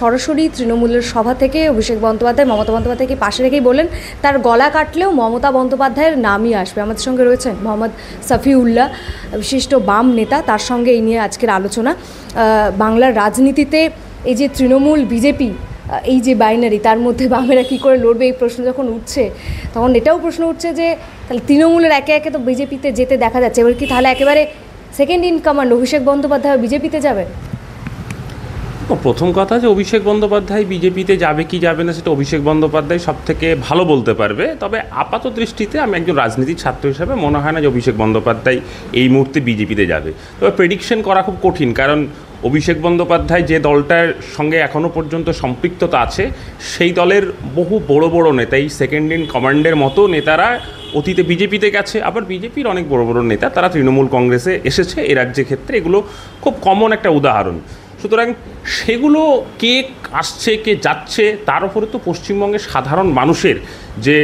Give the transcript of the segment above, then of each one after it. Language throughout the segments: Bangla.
সরাসরি তৃণমূলের সভা থেকে অভিষেক বন্দ্যোপাধ্যায় মমতা বন্দ্যোপাধ্যায়কে পাশে রেখেই বললেন তার গলা কাটলেও মমতা বন্দ্যোপাধ্যায়ের নামই আসবে। আমাদের সঙ্গে রয়েছেন মোহাম্মদ সাফিউল্লাহ, বিশিষ্ট বাম নেতা, তার সঙ্গে এই নিয়ে আজকের আলোচনা। বাংলার রাজনীতিতে এই যে তৃণমূল বিজেপি, এই যে বাইনারি, তার মধ্যে বামেরা কী করে লড়বে, এই প্রশ্ন যখন উঠছে তখন এটাও প্রশ্ন উঠছে যে তাহলে তৃণমূলের একে একে তো বিজেপিতে যেতে দেখা যাচ্ছে, এবার কি তাহলে একেবারে second in command Abhishek Bandyopadhyay বিজেপিতে যাবে? প্রথম কথা যে অভিষেক বন্দ্যোপাধ্যায় বিজেপিতে যাবে কি যাবে না সেটা অভিষেক বন্দ্যোপাধ্যায় সব থেকে ভালো বলতে পারবে। তবে আপাত দৃষ্টিতে আমি একজন রাজনীতির ছাত্র হিসেবে মনে হয় না যে অভিষেক বন্দ্যোপাধ্যায় এই মুহূর্তে বিজেপিতে যাবে। তবে প্রেডিকশন করা খুব কঠিন, কারণ অভিষেক বন্দ্যোপাধ্যায় যে দলটার সঙ্গে এখনও পর্যন্ত সম্পৃক্ততা আছে সেই দলের বহু বড় বড় নেতা, এই সেকেন্ড ইন কমান্ডের মতো নেতারা অতীতে বিজেপিতে গেছে। আবার বিজেপির অনেক বড় বড় নেতা তারা তৃণমূল কংগ্রেসে এসেছে এ রাজ্যের ক্ষেত্রে, এগুলো খুব কমন একটা উদাহরণ। সুতরাং সেগুলো কে আসছে কে যাচ্ছে তার উপরে তো পশ্চিমবঙ্গের সাধারণ মানুষের যে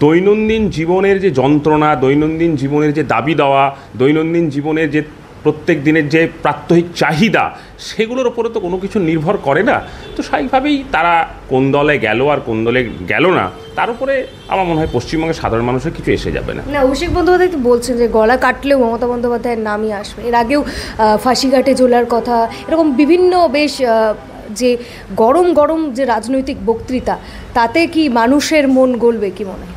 দৈনন্দিন জীবনের যে যন্ত্রণা, দৈনন্দিন জীবনের যে দাবি দেওয়া, দৈনন্দিন জীবনের যে প্রত্যেক দিনের যে প্রাত্যহিক চাহিদা, সেগুলোর ওপরে তো কোনো কিছু নির্ভর করে না। তো স্বাভাবিকভাবেই তারা কোন দলে গেল আর কোন দলে গেল না তার উপরে আমার মনে হয় পশ্চিমবঙ্গের সাধারণ মানুষের কিছু এসে যাবে না। অভিষেক বন্দ্যোপাধ্যায় তো বলছেন যে গলা কাটলেও মমতা বন্দ্যোপাধ্যায়ের নামই আসবে। এর আগেও ফাঁসিঘাটে ঝোলার কথা, এরকম বিভিন্ন বেশ যে গরম গরম যে রাজনৈতিক বক্তৃতা, তাতে কি মানুষের মন গলবে কি মনে হয়?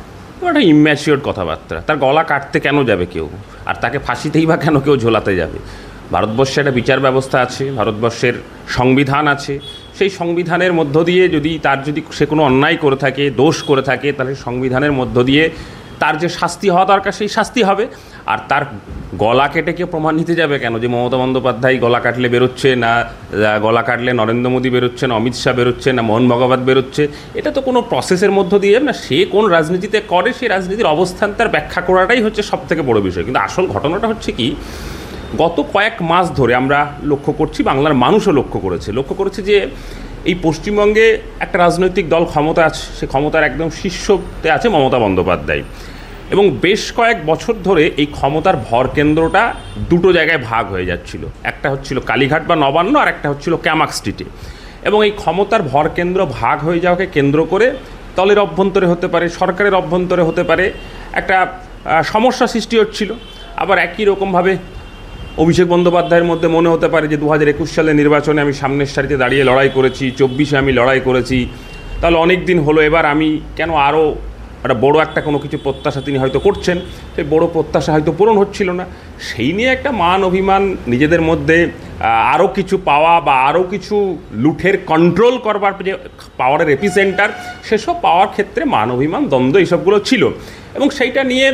একটা ইম্যাচিওর কথাবার্তা। তার গলা কাটতে কেন যাবে কেউ, আর তাকে ফাঁসিতেই বা কেন কেউ ঝোলাতে যাবে? ভারতবর্ষে একটা বিচার ব্যবস্থা আছে, ভারতবর্ষের সংবিধান আছে। সেই সংবিধানের মধ্য দিয়ে যদি সে কোনো অন্যায় করে থাকে, দোষ করে থাকে, তাহলে সংবিধানের মধ্য দিয়ে তার যে শাস্তি হওয়া দরকার সেই শাস্তি হবে। আর তার গলা কেটে কেউ প্রমাণ নিতে যাবে কেন যে মমতা বন্দ্যোপাধ্যায় গলা কাটলে বেরোচ্ছে না, গলা কাটলে নরেন্দ্র মোদী বেরোচ্ছে না, অমিত শাহ বেরোচ্ছে না, মোহন ভাগবত বেরোচ্ছে? এটা তো কোনো প্রসেসের মধ্য দিয়ে না। সে কোন রাজনীতিতে করে সেই রাজনীতির অবস্থান তার ব্যাখ্যা করাটাই হচ্ছে সবথেকে বড় বিষয়। কিন্তু আসল ঘটনাটা হচ্ছে কি, গত কয়েক মাস ধরে আমরা লক্ষ্য করছি, বাংলার মানুষও লক্ষ্য করেছে যে এই পশ্চিমবঙ্গে একটা রাজনৈতিক দল ক্ষমতা আছে, সে ক্ষমতার একদম শীর্ষতে আছে মমতা বন্দ্যোপাধ্যায়। এবং বেশ কয়েক বছর ধরে এই ক্ষমতার ভর কেন্দ্রটা দুটো জায়গায় ভাগ হয়ে যাচ্ছিল। একটা হচ্ছিল কালীঘাট বা নবান্ন, আর একটা হচ্ছিল ক্যামাক স্ট্রিটে। এবং এই ক্ষমতার ভর কেন্দ্র ভাগ হয়ে যাওয়াকে কেন্দ্র করে দলের অভ্যন্তরে হতে পারে, সরকারের অভ্যন্তরে হতে পারে, একটা সমস্যা সৃষ্টি হচ্ছিল। আবার একই রকমভাবে অভিষেক বন্দ্যোপাধ্যায়ের মধ্যে মনে হতে পারে যে 2021 সালের নির্বাচনে আমি সামনের সারিতে দাঁড়িয়ে লড়াই করেছি, 24-এ আমি লড়াই করেছি, তাহলে অনেক দিন হলো, এবার আমি কেন আরও একটা বড় একটা কোনো কিছু প্রত্যাশা তিনি হয়তো করছেন, সেই বড় প্রত্যাশা হয়তো পূরণ হচ্ছিল না। সেই নিয়ে একটা মান অভিমান, নিজেদের মধ্যে আরও কিছু পাওয়া বা আরও কিছু লুঠের কন্ট্রোল করবার যে পাওয়ারের এপিসেন্টার, সেসব পাওয়ার ক্ষেত্রে মান অভিমান, দ্বন্দ্ব এইসবগুলো ছিল। এবং সেইটা নিয়ে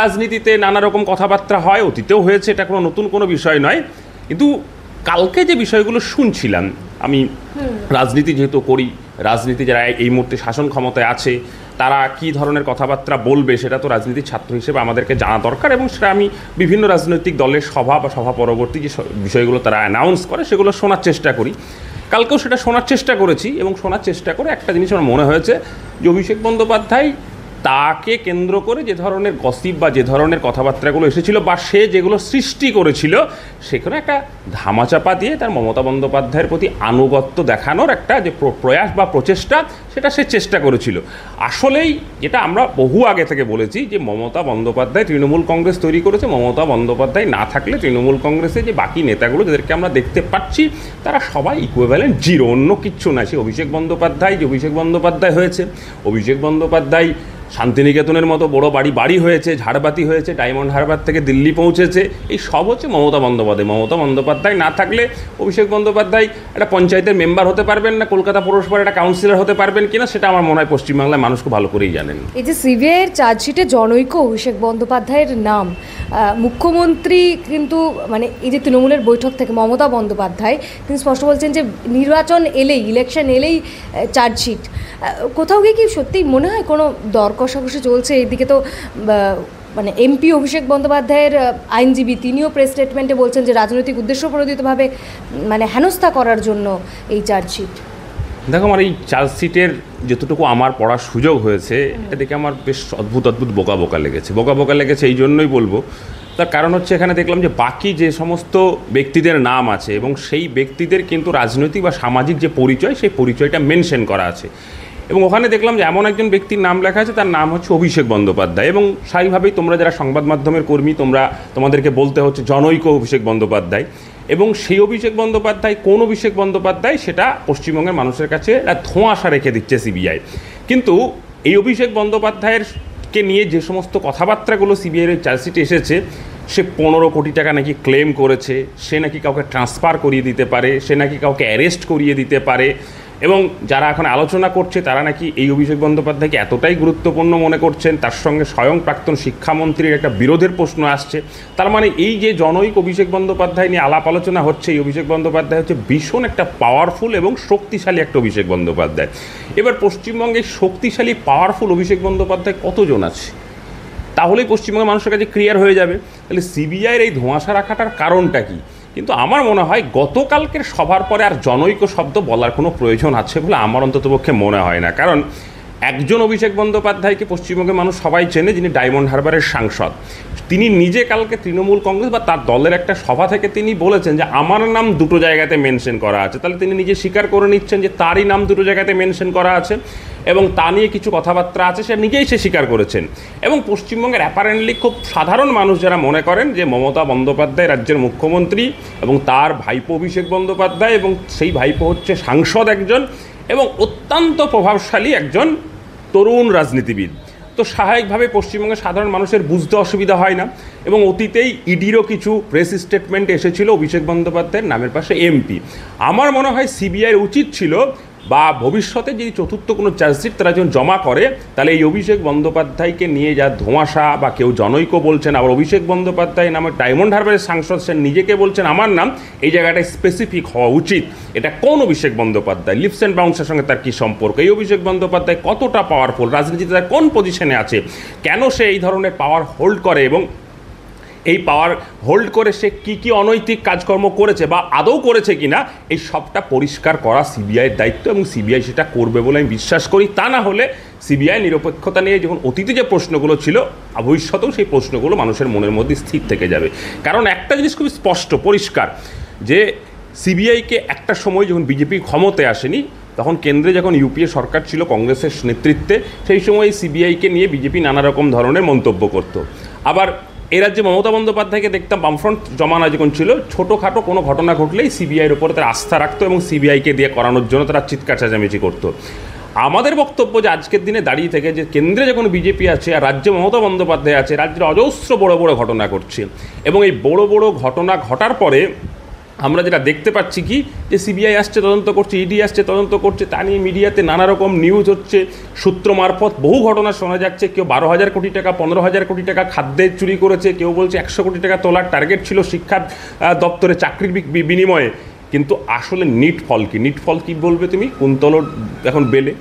রাজনীতিতে নানা রকম কথাবার্তা হয়, অতীতেও হয়েছে, এটা কোনো নতুন কোনো বিষয় নয়। কিন্তু কালকে যে বিষয়গুলো শুনছিলাম, আমি রাজনীতি যেহেতু করি, রাজনীতি যারা এই মুহূর্তে শাসন ক্ষমতায় আছে তারা কী ধরনের কথাবার্তা বলবে সেটা তো রাজনীতির ছাত্র হিসেবে আমাদেরকে জানা দরকার। এবং সেটা আমি বিভিন্ন রাজনৈতিক দলের সভা বা সভা পরবর্তী যে বিষয়গুলো তারা অ্যানাউন্স করে সেগুলো শোনার চেষ্টা করি। কালকেও সেটা শোনার চেষ্টা করেছি, এবং শোনার চেষ্টা করে একটা জিনিস আমার মনে হয়েছে যে অভিষেক বন্দ্যোপাধ্যায় তাকে কেন্দ্র করে যে ধরনের গসিপ বা যে ধরনের কথাবার্তাগুলো এসেছিল বা সে যেগুলো সৃষ্টি করেছিল, সেখানে একটা ধামাচাপা দিয়ে তার মমতা বন্দ্যোপাধ্যায়ের প্রতি আনুগত্য দেখানোর একটা যে প্রয়াস বা প্রচেষ্টা, সেটা সে চেষ্টা করেছিল। আসলেই যেটা আমরা বহু আগে থেকে বলেছি যে মমতা বন্দ্যোপাধ্যায় তৃণমূল কংগ্রেস তৈরি করেছে, মমতা বন্দ্যোপাধ্যায় না থাকলে তৃণমূল কংগ্রেসে যে বাকি নেতাগুলো যাদেরকে আমরা দেখতে পাচ্ছি তারা সবাই ইকুইভ্যালেন্ট জিরো, অন্য কিচ্ছু না। সে অভিষেক বন্দ্যোপাধ্যায় যে অভিষেক বন্দ্যোপাধ্যায় হয়েছে, অভিষেক বন্দ্যোপাধ্যায় শান্তিনিকেতনের মতো বড় বাড়ি হয়েছে, ঝাড়বাতি হয়েছে, ডায়মন্ড হারবার থেকে দিল্লি পৌঁছেছে, এই সব হচ্ছে মমতা বন্দ্যোপাধ্যায়। মমতা বন্দ্যোপাধ্যায় না থাকলে অভিষেক বন্দ্যোপাধ্যায় একটা পঞ্চায়েতের মেম্বার হতে পারবেন না, কলকাতা পৌরসভার একটা কাউন্সিলর হতে পারবেন কিনা সেটা আমার মনে হয় পশ্চিমবাংলায় মানুষ খুব ভালো করেই জানেন। এই যে সিবিআইয়ের চার্জশিটে জনৈক অভিষেক বন্দ্যোপাধ্যায়ের নাম, মুখ্যমন্ত্রী কিন্তু মানে এই যে তৃণমূলের বৈঠক থেকে মমতা বন্দ্যোপাধ্যায় তিনি স্পষ্ট বলছেন যে নির্বাচন এলেই, ইলেকশন এলেই চার্জশিট। কোথাও গিয়ে কি সত্যিই মনে হয় কোনো দর কষাকষি চলছে? এদিকে তো মানে এমপি অভিষেক বন্দ্যোপাধ্যায়ের আইনজীবী তিনিও প্রেস স্টেটমেন্টে বলছেন যে রাজনৈতিক উদ্দেশ্য প্রণোদিতভাবে মানে হেনস্থা করার জন্য এই চার্জশিট। দেখো, আমার এই চার্জশিটের যতটুকু আমার পড়ার সুযোগ হয়েছে এটা দেখে আমার বেশ অদ্ভুত বোকা লেগেছে। এই জন্যই বলবো তার কারণ হচ্ছে এখানে দেখলাম যে বাকি যে সমস্ত ব্যক্তিদের নাম আছে এবং সেই ব্যক্তিদের কিন্তু রাজনৈতিক বা সামাজিক যে পরিচয় সেই পরিচয়টা মেনশন করা আছে, এবং ওখানে দেখলাম যে এমন একজন ব্যক্তির নাম লেখা আছে, তার নাম হচ্ছে অভিষেক বন্দ্যোপাধ্যায়। এবং স্বাভাবিকভাবেই তোমরা যারা সংবাদ মাধ্যমের কর্মী তোমাদেরকে বলতে হচ্ছে জনৈক অভিষেক বন্দ্যোপাধ্যায়, এবং সেই অভিষেক বন্দ্যোপাধ্যায় কোন অভিষেক বন্দ্যোপাধ্যায় সেটা পশ্চিমবঙ্গের মানুষের কাছে একটা ধোঁয়াশা রেখে দিচ্ছে সিবিআই। কিন্তু এই অভিষেক বন্দ্যোপাধ্যায়ের কে নিয়ে যে সমস্ত কথাবার্তাগুলো সিবিআইয়ের চার্জশিটে এসেছে, সে 15 কোটি টাকা নাকি ক্লেম করেছে, সে নাকি কাউকে ট্রান্সফার করিয়ে দিতে পারে, সে নাকি কাউকে অ্যারেস্ট করিয়ে দিতে পারে, এবং যারা এখন আলোচনা করছে তারা নাকি এই অভিষেক বন্দ্যোপাধ্যায়কে এতটাই গুরুত্বপূর্ণ মনে করছেন, তার সঙ্গে স্বয়ং প্রাক্তন শিক্ষামন্ত্রীর একটা বিরোধের প্রশ্ন আসছে। তার মানে এই যে জনৈক অভিষেক বন্দ্যোপাধ্যায় নিয়ে আলাপ আলোচনা হচ্ছে, এই অভিষেক বন্দ্যোপাধ্যায় হচ্ছে ভীষণ একটা পাওয়ারফুল এবং শক্তিশালী একটা অভিষেক বন্দ্যোপাধ্যায়। এবার পশ্চিমবঙ্গে শক্তিশালী পাওয়ারফুল অভিষেক বন্দ্যোপাধ্যায় কতজন আছে, তাহলেই পশ্চিমবঙ্গের মানুষের কাছে ক্লিয়ার হয়ে যাবে তাহলে সিবিআইয়ের এই ধোঁয়াশা রাখাটার কারণটা কী। কিন্তু আমার মনে হয় গতকালকের সভার পরে আর জনৈক শব্দ বলার কোনো প্রয়োজন আছে বলে আমার অন্ততপক্ষে মনে হয় না। কারণ একজন অভিষেক বন্দ্যোপাধ্যায়কে পশ্চিমবঙ্গের মানুষ সবাই চেনে, যিনি ডায়মন্ড হারবারের সাংসদ। তিনি নিজে কালকে তৃণমূল কংগ্রেস বা তার দলের একটা সভা থেকে তিনি বলেছেন যে আমার নাম দুটো জায়গাতে মেনশন করা আছে। তাহলে তিনি নিজে স্বীকার করে নিচ্ছেন যে তারই নাম দুটো জায়গাতে মেনশন করা আছে এবং তা নিয়ে কিছু কথাবার্তা আছে, সে নিজেই স্বীকার করেছেন। এবং পশ্চিমবঙ্গের অ্যাপারেন্টলি খুব সাধারণ মানুষ যারা মনে করেন যে মমতা বন্দ্যোপাধ্যায় রাজ্যের মুখ্যমন্ত্রী এবং তার ভাইপো অভিষেক বন্দ্যোপাধ্যায়, এবং সেই ভাইপো হচ্ছে সাংসদ একজন এবং অত্যন্ত প্রভাবশালী একজন তরুণ রাজনীতিবিদ, তো স্বাভাবিকভাবে পশ্চিমবঙ্গের সাধারণ মানুষের বুঝতে অসুবিধা হয় না। এবং অতীতেই ইডিরও কিছু প্রেস স্টেটমেন্ট এসেছিল অভিষেক বন্দ্যোপাধ্যায়ের নামের পাশে এমপি। আমার মনে হয় সিবিআইয়ের উচিত ছিল বা ভবিষ্যতে যদি চতুর্থ কোনো চার্জশিট তারা যখন জমা করে, তাহলে এই অভিষেক বন্দ্যোপাধ্যায়কে নিয়ে যা ধোঁয়াশা বা কেউ জনৈক বলছেন, আবার অভিষেক বন্দ্যোপাধ্যায় নামে ডায়মন্ড হারবারের সাংসদ সে নিজেকে বলছেন আমার নাম, এই জায়গাটায় স্পেসিফিক হওয়া উচিত। এটা কোন অভিষেক বন্দ্যোপাধ্যায়, লিপস অ্যান্ড বাউন্সের সঙ্গে তার কী সম্পর্ক, এই অভিষেক বন্দ্যোপাধ্যায় কতটা পাওয়ারফুল, রাজনীতিতে তার কোন পজিশনে আছে, কেন সে এই ধরনের পাওয়ার হোল্ড করে, এবং এই পাওয়ার হোল্ড করে সে কী কী অনৈতিক কাজকর্ম করেছে বা আদৌ করেছে কিনা, এই সবটা পরিষ্কার করা সিবিআইয়ের দায়িত্ব এবং সিবিআই সেটা করবে বলে আমি বিশ্বাস করি। তা না হলে সিবিআই নিরপেক্ষতা নিয়ে যখন অতীতে যে প্রশ্নগুলো ছিল, ভবিষ্যতেও সেই প্রশ্নগুলো মানুষের মনের মধ্যে স্থির থেকে যাবে। কারণ একটা জিনিস খুবই স্পষ্ট পরিষ্কার যে সিবিআইকে একটা সময় যখন বিজেপি ক্ষমতায় আসেনি, তখন কেন্দ্রে যখন ইউপিএ সরকার ছিল কংগ্রেসের নেতৃত্বে, সেই সময় সিবিআইকে নিয়ে বিজেপি নানা রকম ধরনের মন্তব্য করত। আবার এ রাজ্যে মমতা বন্দ্যোপাধ্যায়কে দেখতাম বামফ্রন্ট জমানা যখন ছিল, ছোটোখাটো কোনো ঘটনা ঘটলেই সিবিআইয়ের উপরে তারা আস্থা রাখতো এবং সিবিআইকে দিয়ে করানোর জন্য তারা চিৎকার চেঁচামেচি করতো। আমাদের বক্তব্য যে আজকের দিনে দাঁড়িয়ে থেকে যে কেন্দ্রে যখন বিজেপি আছে আর রাজ্যে মমতা বন্দ্যোপাধ্যায় আছে, রাজ্যের অজস্র বড় বড় ঘটনা ঘটছে, এবং এই বড় বড় ঘটনা ঘটার পরে আমরা যেটা দেখতে পাচ্ছি কি, যে সিবিআই আসছে তদন্ত করছে, ইডি আসছে তদন্ত করছে, তা নিয়ে মিডিয়াতে নানা রকম নিউজ হচ্ছে, সূত্র মারফত বহু ঘটনা শোনা যাচ্ছে। কেউ 12,000 কোটি টাকা 15,000 কোটি টাকা খাদ্যে চুরি করেছে, কেউ বলছে 100 কোটি টাকা তোলার টার্গেট ছিল শিক্ষা দপ্তরে চাকরির বিনিময়ে। কিন্তু আসলে নিট ফল কি বলবে তুমি? কুন্তল এখন বেলে,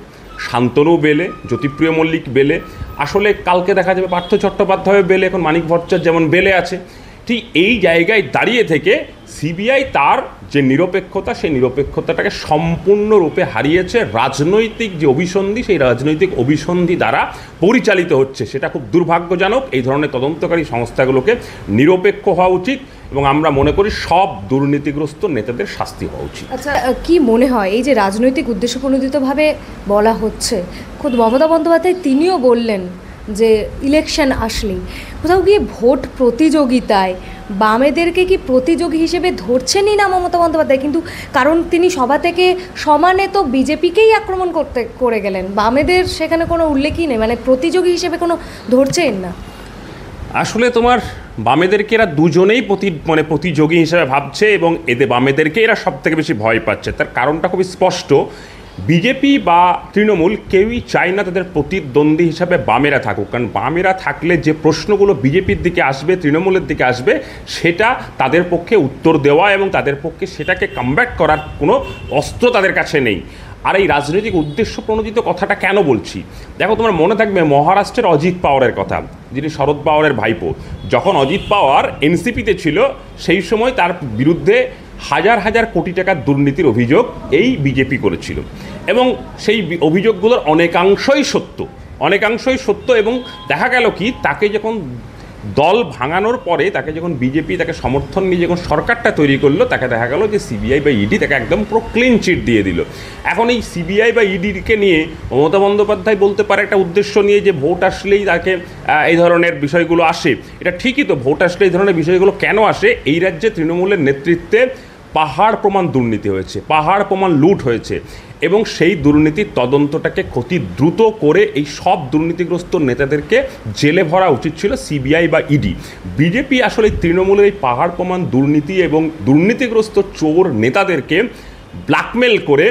শান্তনু বেলে, জ্যোতিপ্রিয় মল্লিক বেলে, আসলে কালকে দেখা যাবে পার্থ চট্টোপাধ্যায় বেলে, এখন মানিক ভট্টাচার্য যেমন বেলে আছে। ঠিক এই জায়গায় দাঁড়িয়ে থেকে সিবিআই তার যে নিরপেক্ষতা, সেই নিরপেক্ষতাটাকে সম্পূর্ণরূপে হারিয়েছে। রাজনৈতিক যে অভিসন্ধি, সেই রাজনৈতিক অভিসন্ধি দ্বারা পরিচালিত হচ্ছে, সেটা খুব দুর্ভাগ্যজনক। এই ধরনের তদন্তকারী সংস্থাগুলোকে নিরপেক্ষ হওয়া উচিত এবং আমরা মনে করি সব দুর্নীতিগ্রস্ত নেতাদের শাস্তি হওয়া উচিত। আচ্ছা, কি মনে হয় এই যে রাজনৈতিক উদ্দেশ্য প্রণোদিতভাবে বলা হচ্ছে, খুদ মমতা বন্দ্যোপাধ্যায় তিনিও বললেন যে ইলেকশন আসলেই কোথাও গিয়ে ভোট প্রতিযোগিতায় বামেদেরকে কি প্রতিযোগী হিসেবে ধরছেনই না মমতা বন্দ্যোপাধ্যায়? কিন্তু কারণ তিনি সভা থেকে সমানে তো বিজেপিকেই আক্রমণ করে গেলেন, বামেদের সেখানে কোনো উল্লেখই নেই, মানে প্রতিযোগী হিসেবে কোনো ধরছেন না। আসলে তোমার বামেদেরকে এরা দুজনেই প্রতিযোগী হিসেবে ভাবছে এবং এদের বামেদেরকে এরা সব থেকে বেশি ভয় পাচ্ছে। তার কারণটা খুবই স্পষ্ট, বিজেপি বা তৃণমূল কেউই চায় না তাদের প্রতিদ্বন্দ্বী হিসাবে বামেরা থাকুক। কারণ বামেরা থাকলে যে প্রশ্নগুলো বিজেপির দিকে আসবে, তৃণমূলের দিকে আসবে, সেটা তাদের পক্ষে উত্তর দেওয়া এবং তাদের পক্ষে সেটাকে কমব্যাট করার কোনো অস্ত্র তাদের কাছে নেই। আর এই রাজনৈতিক উদ্দেশ্য প্রণোদিত কথাটা কেন বলছি, দেখো তোমার মনে থাকবে মহারাষ্ট্রের অজিত পাওয়ারের কথা, যিনি শরদ পাওয়ারের ভাইপো। যখন অজিত পাওয়ার এনসিপিতে ছিল, সেই সময় তার বিরুদ্ধে হাজার হাজার কোটি টাকার দুর্নীতির অভিযোগ এই বিজেপি করেছিল এবং সেই অভিযোগগুলোর অনেকাংশই সত্য এবং দেখা গেল কি, তাকে যখন দল ভাঙানোর পরে তাকে যখন বিজেপি তাকে সমর্থন নিয়ে যখন সরকারটা তৈরি করলো, তাকে দেখা গেল যে সিবিআই বা ইডি তাকে একদম পুরো ক্লিন চিট দিয়ে দিল। এখন এই সিবিআই বা ইডিকে নিয়ে মমতা বন্দ্যোপাধ্যায় বলতে পারে একটা উদ্দেশ্য নিয়ে যে ভোট আসলেই তাকে এই ধরনের বিষয়গুলো আসে। এটা ঠিকই তো, ভোট আসলে এই ধরনের বিষয়গুলো কেন আসে? এই রাজ্যে তৃণমূলের নেতৃত্বে পাহাড় প্রমাণ দুর্নীতি হয়েছে, পাহাড় প্রমাণ লুট হয়েছে, এবং সেই দুর্নীতির তদন্তটাকে অতি দ্রুত করে এই সব দুর্নীতিগ্রস্ত নেতাদেরকে জেলে ভরা উচিত ছিল সিবিআই বা ইডি। বিজেপি আসলে তৃণমূলের এই পাহাড় প্রমাণ দুর্নীতি এবং দুর্নীতিগ্রস্ত চোর নেতাদেরকে ব্ল্যাকমেল করে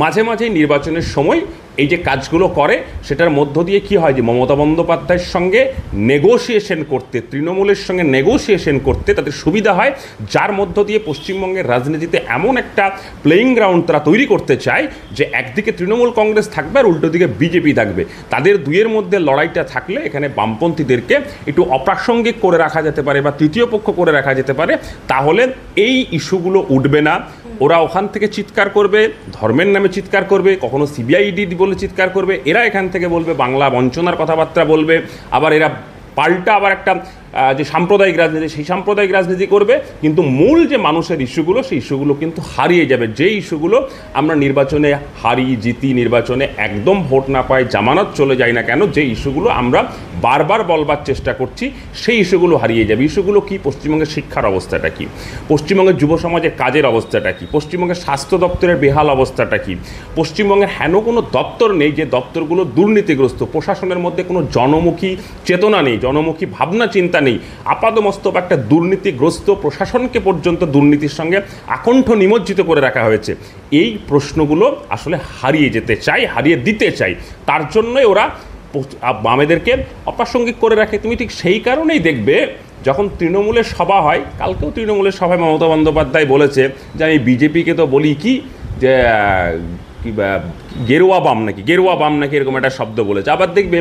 মাঝে মাঝেই নির্বাচনের সময় এই যে কাজগুলো করে, সেটার মধ্য দিয়ে কি হয় যে মমতা বন্দ্যোপাধ্যায়ের সঙ্গে নেগোসিয়েশন করতে, তৃণমূলের সঙ্গে নেগোসিয়েশন করতে তাদের সুবিধা হয়, যার মধ্য দিয়ে পশ্চিমবঙ্গের রাজনীতিতে এমন একটা প্লেয়িং গ্রাউন্ড তারা তৈরি করতে চায় যে একদিকে তৃণমূল কংগ্রেস থাকবে আর উল্টো দিকে বিজেপি থাকবে। তাদের দুইয়ের মধ্যে লড়াইটা থাকলে এখানে বামপন্থীদেরকে একটু অপ্রাসঙ্গিক করে রাখা যেতে পারে বা তৃতীয় পক্ষ করে রাখা যেতে পারে, তাহলে এই ইস্যুগুলো উঠবে না। ওরা ওখান থেকে চিৎকার করবে, ধর্মের নামে চিৎকার করবে, কখনো সিবিআইডি বলে চিৎকার করবে, এরা এখান থেকে বলবে বাংলা বঞ্চনার কথাবার্তা বলবে, আবার এরা পাল্টা আবার একটা যে সাম্প্রদায়িক রাজনীতি, সেই সাম্প্রদায়িক রাজনীতি করবে। কিন্তু মূল যে মানুষের ইস্যুগুলো, সেই ইস্যুগুলো কিন্তু হারিয়ে যাবে। যে ইস্যুগুলো আমরা নির্বাচনে হারি জিতি, নির্বাচনে একদম ভোট না পাই, জামানত চলে যায় না কেন, যে ইস্যুগুলো আমরা বারবার বলবার চেষ্টা করছি, সেই ইস্যুগুলো হারিয়ে যাবে। ইস্যুগুলো কি? পশ্চিমবঙ্গের শিক্ষার অবস্থাটা কি, পশ্চিমবঙ্গের যুব সমাজের কাজের অবস্থাটা কি, পশ্চিমবঙ্গের স্বাস্থ্য দপ্তরের বেহাল অবস্থাটা কি, পশ্চিমবঙ্গের হেন কোনো দপ্তর নেই যে দপ্তরগুলো দুর্নীতিগ্রস্ত, প্রশাসনের মধ্যে কোনো জনমুখী চেতনা নেই, জনমুখী ভাবনা চিন্তা নেই, আপাদমস্তক একটা দুর্নীতিগ্রস্ত প্রশাসনকে পর্যন্ত দুর্নীতির সঙ্গে আকণ্ঠ নিমজ্জিত করে রাখা হয়েছে। এই প্রশ্নগুলো আসলে হারিয়ে যেতে চাই, হারিয়ে দিতে চাই, তার জন্যই ওরা বামেদেরকে অপ্রাসঙ্গিক করে রাখে। তুমি ঠিক সেই কারণেই দেখবে যখন তৃণমূলের সভা হয়, কালকেও তৃণমূলের সভায় মমতা বন্দ্যোপাধ্যায় বলেছে যে আমি বিজেপিকে তো বলি কি যে গেরুয়া বাম নাকি, গেরুয়া বাম নাকি, এরকম একটা শব্দ বলেছে। আবার দেখবে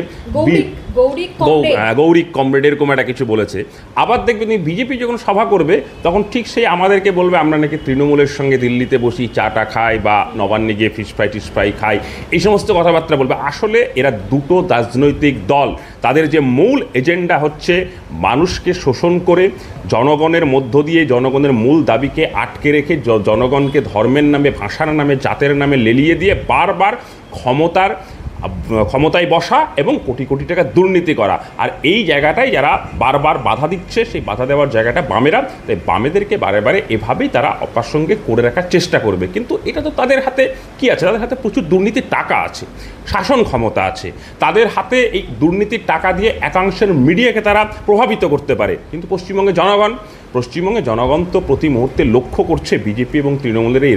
গৌরিক কমরেড এরকম একটা কিছু বলেছে। আবার দেখবে তুমি বিজেপি যখন সভা করবে তখন ঠিক সেই আমাদেরকে বলবে আমরা নাকি তৃণমূলের সঙ্গে দিল্লিতে বসি চাটা খাই বা নবান্নে গিয়ে ফিশ ফ্রাই খাই, এই সমস্ত কথাবার্তা বলবে। আসলে এরা দুটো রাজনৈতিক দল, তাদের যে মূল এজেন্ডা হচ্ছে মানুষকে শোষণ করে জনগণের মধ্য দিয়ে জনগণের মূল দাবিকে আটকে রেখে জনগণকে ধর্মের নামে, ভাষার নামে, জাতের নামে লেলিয়ে দিয়ে বারবার ক্ষমতায় বসা এবং কোটি কোটি টাকা দুর্নীতি করা। আর এই জায়গাটাই যারা বারবার বাধা দিচ্ছে, সেই বাধা দেওয়ার জায়গাটা বামেরা, তাই বামেদেরকে বারে বারে এভাবেই তারা অপ্রাসঙ্গিক করে রাখার চেষ্টা করবে। কিন্তু এটা তো তাদের হাতে কি আছে? তাদের হাতে প্রচুর দুর্নীতির টাকা আছে, শাসন ক্ষমতা আছে, তাদের হাতে এই দুর্নীতির টাকা দিয়ে একাংশের মিডিয়াকে তারা প্রভাবিত করতে পারে। কিন্তু পশ্চিমবঙ্গের জনগণ তো প্রতি মুহূর্তে লক্ষ্য করছে বিজেপি এবং তৃণমূলের এই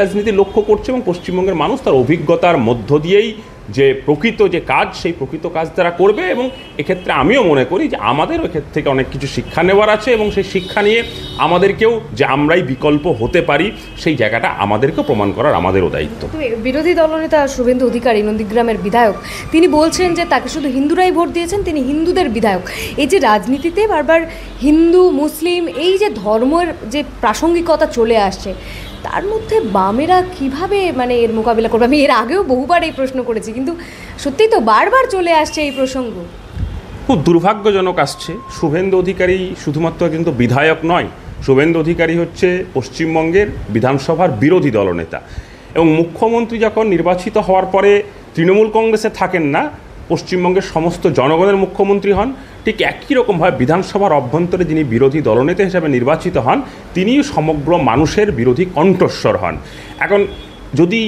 রাজনীতি লক্ষ্য করছে, এবং পশ্চিমবঙ্গের মানুষ তার অভিজ্ঞতার মধ্য দিয়েই যে প্রকৃত যে কাজ, সেই প্রকৃত কাজ তারা করবে। এবং এক্ষেত্রে আমিও মনে করি যে আমাদেরও এক্ষেত্রে থেকে অনেক কিছু শিক্ষা নেওয়ার আছে, এবং সেই শিক্ষা নিয়ে আমাদেরকেও যে আমরাই বিকল্প হতে পারি, সেই জায়গাটা আমাদেরকেও প্রমাণ করার আমাদেরও দায়িত্ব। বিরোধী দলনেতা শুভেন্দু অধিকারী, নন্দীগ্রামের বিধায়ক, তিনি বলছেন যে তাকে শুধু হিন্দুরাই ভোট দিয়েছেন, তিনি হিন্দুদের বিধায়ক। এই যে রাজনীতিতে বারবার হিন্দু মুসলিম এই যে ধর্মের যে প্রাসঙ্গিকতা চলে আসছে, তার মধ্যে বামেরা কিভাবে মানে এর মোকাবিলা করবে? আমি এর আগেও বহুবার এই প্রশ্ন করেছি, কিন্তু সত্যিই তো বারবার চলে আসছে এই প্রসঙ্গ। খুব দুর্ভাগ্যজনক আসছে। শুভেন্দু অধিকারী শুধুমাত্র কিন্তু বিধায়ক নয়, শুভেন্দু অধিকারী হচ্ছে পশ্চিমবঙ্গের বিধানসভার বিরোধী দলনেতা, এবং মুখ্যমন্ত্রী যখন নির্বাচিত হওয়ার পরে তৃণমূল কংগ্রেসে থাকেন না, পশ্চিমবঙ্গের সমস্ত জনগণের মুখ্যমন্ত্রী হন। ঠিক একই রকমভাবে বিধানসভার অভ্যন্তরে যিনি বিরোধী দলনেতা হিসাবে নির্বাচিত হন, তিনিও সমগ্র মানুষের বিরোধী কণ্ঠস্বর হন। এখন যদি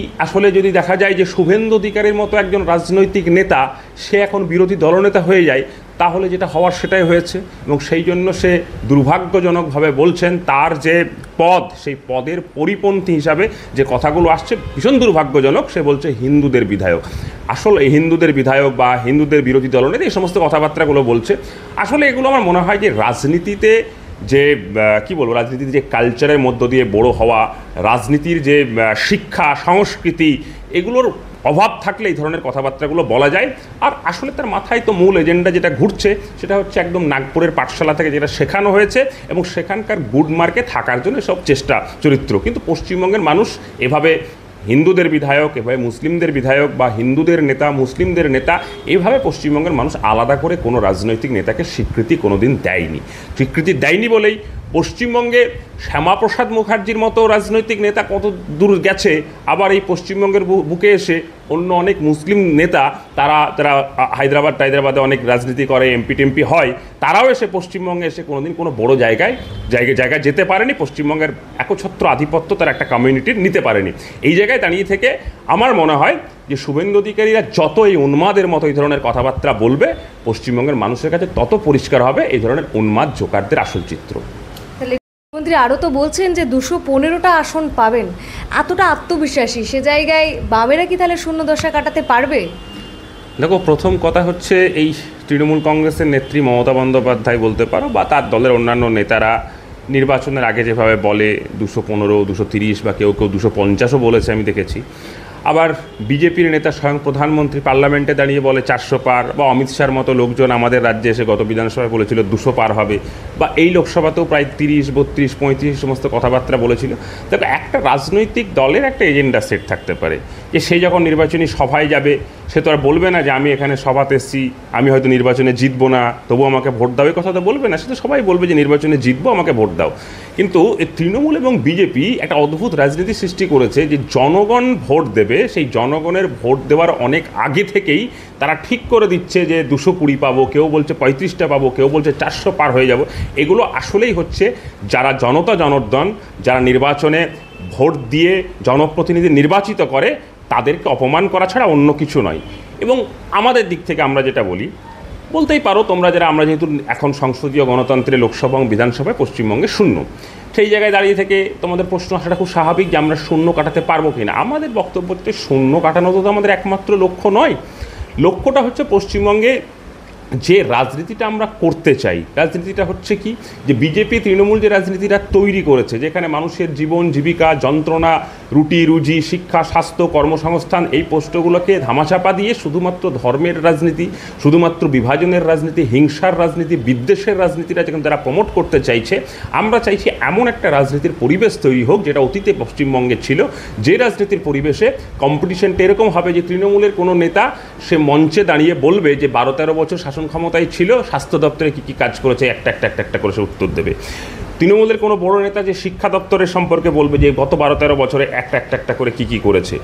দেখা যায় যে শুভেন্দু অধিকারীর মতো একজন রাজনৈতিক নেতা সে এখন বিরোধী দলনেতা হয়ে যায়, তাহলে যেটা হওয়ার সেটাই হয়েছে। এবং সেই জন্য সে দুর্ভাগ্যজনকভাবে বলছেন তার যে পদ, সেই পদের পরিপন্থী হিসাবে যে কথাগুলো আসছে ভীষণ দুর্ভাগ্যজনক। সে বলছে হিন্দুদের বিধায়ক। আসলে হিন্দুদের বিধায়ক বা হিন্দুদের বিরোধী দলনেতা এই সমস্ত কথাবার্তাগুলো বলছে। আসলে এগুলো আমার মনে হয় যে রাজনীতিতে যে রাজনীতির যে কালচারের মধ্য দিয়ে বড় হওয়া, রাজনীতির যে শিক্ষা সংস্কৃতি, এগুলোর অভাব থাকলে এই ধরনের কথাবার্তাগুলো বলা যায়। আর আসলে তার মাথায় তো মূল এজেন্ডা যেটা ঘুরছে সেটা হচ্ছে একদম নাগপুরের পাঠশালা থেকে যেটা শেখানো হয়েছে, এবং সেখানকার গুড মার্কে থাকার জন্য সব চেষ্টা চরিত্র। কিন্তু পশ্চিমবঙ্গের মানুষ এভাবে হিন্দুদের বিধায়ক, এভাবে মুসলিমদের বিধায়ক, বা হিন্দুদের নেতা মুসলিমদের নেতা, এইভাবে পশ্চিমবঙ্গের মানুষ আলাদা করে কোনো রাজনৈতিক নেতাকে স্বীকৃতি কোনোদিন দেয়নি। স্বীকৃতি দেয়নি বলেই পশ্চিমবঙ্গে শ্যামাপ্রসাদ মুখার্জির মতো রাজনৈতিক নেতা কত দূর গেছে, আবার এই পশ্চিমবঙ্গের বুকে এসে অন্য অনেক মুসলিম নেতা তারা হায়দ্রাবাদে অনেক রাজনীতি করে, এমপি টেমপি হয়, তারাও এসে পশ্চিমবঙ্গে এসে কোনোদিন কোনো বড় জায়গায় যেতে পারেনি। পশ্চিমবঙ্গের একচ্ছত্র আধিপত্য তার একটা কমিউনিটির নিতে পারেনি। এই জায়গায় দাঁড়িয়ে থেকে আমার মনে হয় যে শুভেন্দু অধিকারীরা যত এই উন্মাদের মতো এই ধরনের কথাবার্তা বলবে, পশ্চিমবঙ্গের মানুষের কাছে তত পরিষ্কার হবে এই ধরনের উন্মাদ জোকারদের আসল চিত্র। মুখ্যমন্ত্রী আরও তো বলছেন যে 215টা আসন পাবেন, এতটা আত্মবিশ্বাসী, সে জায়গায় বামেরা কি তাহলে শূন্য দশা কাটাতে পারবে? দেখো, প্রথম কথা হচ্ছে এই তৃণমূল কংগ্রেসের নেত্রী মমতা বন্দ্যোপাধ্যায় বলতে পারো, বা তার দলের অন্যান্য নেতারা নির্বাচনের আগে যেভাবে বলে 215, 230 বা কেউ 250ও বলেছে আমি দেখেছি। আবার বিজেপির নেতা স্বয়ং প্রধানমন্ত্রী পার্লামেন্টে দাঁড়িয়ে বলে 400 পার, বা অমিত শাহর মতো লোকজন আমাদের রাজ্যে এসে গত বিধানসভায় বলেছিল 200 পার হবে, বা এই লোকসভাতেও প্রায় 30, 32, 35 সমস্ত কথাবার্তা বলেছিল। দেখো, একটা রাজনৈতিক দলের একটা এজেন্ডা সেট থাকতে পারে, যে সে যখন নির্বাচনী সভায় যাবে সে তো আর বলবে না যে আমি এখানে সভাতে এসেছি, আমি হয়তো নির্বাচনে জিতবো না, তবু আমাকে ভোট দাও, এই কথা তো বলবে না। সে তো সবাই বলবে যে নির্বাচনে জিতবো, আমাকে ভোট দাও। কিন্তু এই তৃণমূল এবং বিজেপি একটা অদ্ভুত রাজনীতি সৃষ্টি করেছে, যে জনগণ ভোট দেবে, সেই জনগণের ভোট দেওয়ার অনেক আগে থেকেই তারা ঠিক করে দিচ্ছে যে 220 পাবো, কেউ বলছে 35টা পাবো, কেউ বলছে 400 পার হয়ে যাব। এগুলো আসলেই হচ্ছে যারা জনতা জনার্দন, যারা নির্বাচনে ভোট দিয়ে জনপ্রতিনিধি নির্বাচিত করে, তাদেরকে অপমান করা ছাড়া অন্য কিছু নয়। এবং আমাদের দিক থেকে আমরা যেটা বলতেই পারো তোমরা যারা, আমরা যেহেতু এখন সংসদীয় গণতন্ত্রে লোকসভা এবং বিধানসভায় পশ্চিমবঙ্গে শূন্য, সেই জায়গায় দাঁড়িয়ে থেকে তোমাদের প্রশ্ন আসাটা খুব স্বাভাবিক যে আমরা শূন্য কাটাতে পারবো কিনা। আমাদের বক্তব্য হচ্ছে শূন্য কাটানো তো আমাদের একমাত্র লক্ষ্য নয়। লক্ষ্যটা হচ্ছে পশ্চিমবঙ্গে যে রাজনীতিটা আমরা করতে চাই, রাজনীতিটা হচ্ছে কি, যে বিজেপি তৃণমূল যে রাজনীতিটা তৈরি করেছে, যেখানে মানুষের জীবন জীবিকা, যন্ত্রণা, রুটি রুজি, শিক্ষা, স্বাস্থ্য, কর্মসংস্থান, এই প্রশ্নগুলোকে ধামাচাপা দিয়ে শুধুমাত্র ধর্মের রাজনীতি, শুধুমাত্র বিভাজনের রাজনীতি, হিংসার রাজনীতি, বিদ্বেষের রাজনীতিটা যেখানে তারা প্রমোট করতে চাইছে, আমরা চাইছি এমন একটা রাজনীতির পরিবেশ তৈরি হোক যেটা অতীতে পশ্চিমবঙ্গে ছিল, যে রাজনীতির পরিবেশে কম্পিটিশনটা এরকম হবে যে তৃণমূলের কোনো নেতা সে মঞ্চে দাঁড়িয়ে বলবে যে 12-13 বছর শাসন ক্ষমতায় ছিল, স্বাস্থ্য দপ্তরে কী কী কাজ করেছে একটা করে সে উত্তর দেবে। তৃণমূলের কোনো বড় নেতা যে শিক্ষা দপ্তরের সম্পর্কে বলবে যে গত 12-13 বছরে একটা করে কী করেছে।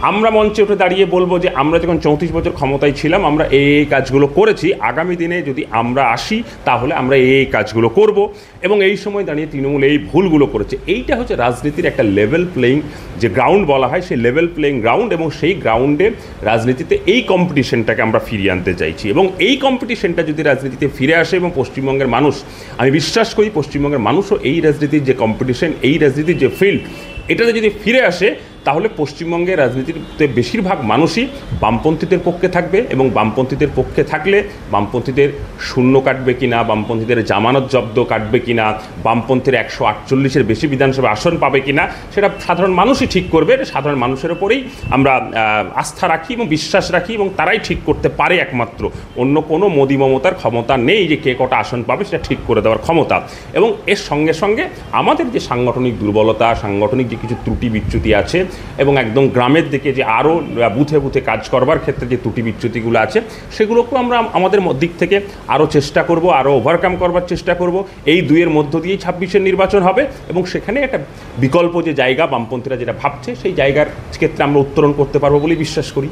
আমরা মঞ্চে উঠে দাঁড়িয়ে বলবো যে আমরা যখন 34 বছর ক্ষমতায় ছিলাম আমরা এই কাজগুলো করেছি, আগামী দিনে যদি আমরা আসি তাহলে আমরা এই কাজগুলো করব, এবং এই সময় দাঁড়িয়ে তৃণমূল এই ভুলগুলো করেছে। এইটা হচ্ছে রাজনীতির একটা লেভেল প্লেইং যে গ্রাউন্ড বলা হয়, সেই লেভেল প্লেইং গ্রাউন্ড, এবং সেই গ্রাউন্ডে রাজনীতিতে এই কম্পিটিশনটাকে আমরা ফিরিয়ে আনতে চাইছি। এবং এই কম্পিটিশনটা যদি রাজনীতিতে ফিরে আসে, এবং পশ্চিমবঙ্গের মানুষ, আমি বিশ্বাস করি পশ্চিমবঙ্গের মানুষও এই রাজনীতির যে কম্পিটিশন, এই রাজনীতির যে ফিল্ড, এটাতে যদি ফিরে আসে, তাহলে পশ্চিমবঙ্গের রাজনীতিতে বেশিরভাগ মানুষই বামপন্থীদের পক্ষে থাকবে, এবং বামপন্থীদের পক্ষে থাকলে বামপন্থীদের শূন্য কাটবে কিনা, বামপন্থীদের জামানত জব্দ কাটবে কিনা, বামপন্থীর 148-এর বেশি বিধানসভা আসন পাবে কিনা, সেটা সাধারণ মানুষই ঠিক করবে। এটা সাধারণ মানুষের ওপরেই আমরা আস্থা রাখি এবং বিশ্বাস রাখি, এবং তারাই ঠিক করতে পারে একমাত্র। অন্য কোনো মোদি মমতার ক্ষমতা নেই যে কে কটা আসন পাবে সেটা ঠিক করে দেওয়ার ক্ষমতা। এবং এর সঙ্গে সঙ্গে আমাদের যে সাংগঠনিক দুর্বলতা, সাংগঠনিক যে কিছু ত্রুটি বিচ্যুতি আছে, এবং একদম গ্রামের দিকে যে আরও বুথে বুথে কাজ করবার ক্ষেত্রে যে ত্রুটি বিচ্যুতিগুলো আছে, সেগুলোকেও আমরা আমাদের দিক থেকে আরও চেষ্টা করব, আরও ওভারকাম করবার চেষ্টা করব। এই দুইয়ের মধ্য দিয়েই 26-এর নির্বাচন হবে, এবং সেখানে একটা বিকল্প যে জায়গা বামপন্থীরা যেটা ভাবছে, সেই জায়গার ক্ষেত্রে আমরা উত্তরণ করতে পারবো বলে বিশ্বাস করি।